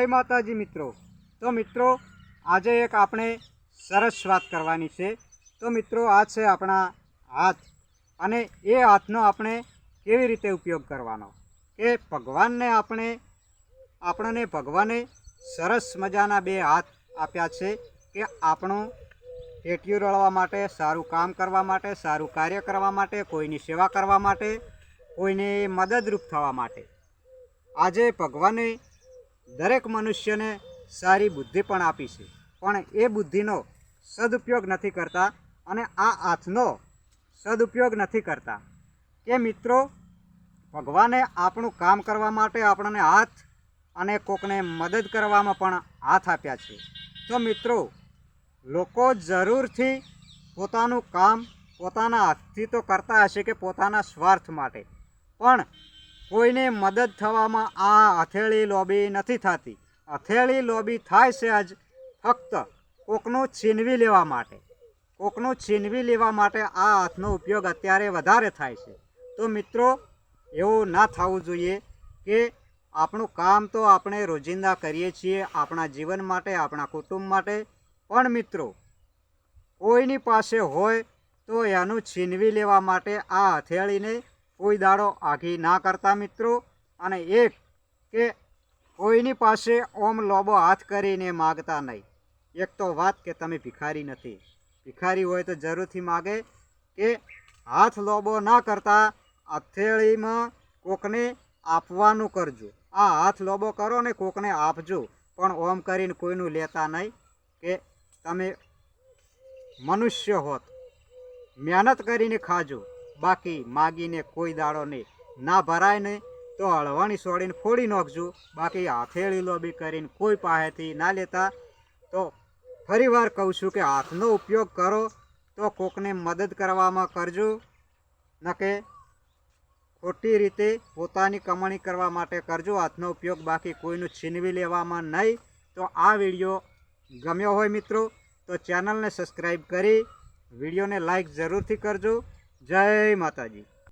जय माताजी मित्रों। तो मित्रों आज एक आपणे सरस बात करवानी छे। तो मित्रों आज छे अपना हाथ अने ए हाथनो आपणे केवी रीते उपयोग करवानो के भगवान ने आपणे भगवाने सरस मजाना बे हाथ आप्या छे के आपणो पेटियो रळवा माटे, सारू काम करवा माटे, सारू कार्य करवा माटे, कोईनी सेवा करवा माटे, कोईने मददरूप थवा माटे। आजे भगवाने दरेक मनुष्य ने सारी बुद्धि पण आपी छे, पण ए बुद्धिनो सदुपयोग नहीं करता अने आ हाथनो सदुपयोग नहीं करता के मित्रों भगवाने आपणुं काम करवा माटे आपणे हाथ अने कोकने मदद करवामां पण हाथ आप्या छे। तो मित्रों लोको जरूरथी पोतानुं काम पोताना हाथथी तो करता हशे के पोताना स्वार्थ माटे, पण कोईने मदद थवामां आ हथेળી लोबी नहीं थती। हथेળી लोबी थाय छे आज फक्त कोकनुं छीनवी लेवा माटे। कोकनुं छीनवी लेवा माटे आ हाथनो उपयोग अत्यारे वधारे थाय छे। तो मित्रों एवुं ना थवुं जोईए के आपणुं काम तो आपणे रोजिंदा करीए छीए आपणा जीवन माटे, आपणा कुटुंब माटे, पण मित्रों कोईनी पासे होय तो एनुं छीनवी लेवा माटे आ हथेळीने कोई दाड़ो आघी ना करता मित्रों। अने एक के कोईनी पासे ओम लोबो हाथ करीने मागता नहीं। एक तो बात के तमे भिखारी नहीं, भिखारी होय तो जरूरथी मागे के हाथ लोबो ना करता हथेळीमां कोकने आपवानुं करजो। आ हाथ लोबो करो ने कोकने आपजो, पण ओम करीने कोईनुं लेता नहीं के तमे मनुष्य होत मेहनत करीने खाजो, बाकी मागीने कोई दाड़ो ने ना भराय ने तो हळवाणी सोड़ीने फोड़ी नाखजो, बाकी हथेળી लोबी करीने कोई पासेथी ना लेता। तो फरी वार कहूँ छूं के हाथनो उपयोग करो तो कोकने मदद करवामां करजो, न के खोटी रीते पोतानी कमाणी करवा माटे करजो हाथनो उपयोग, बाकी कोईनुं छीनवी लेवामां नहीं। तो आ विडियो गम्यो होय मित्रों तो चेनल ने सब्सक्राइब करी विडियो ने लाइक जरूर थी करजो। जय माताजी।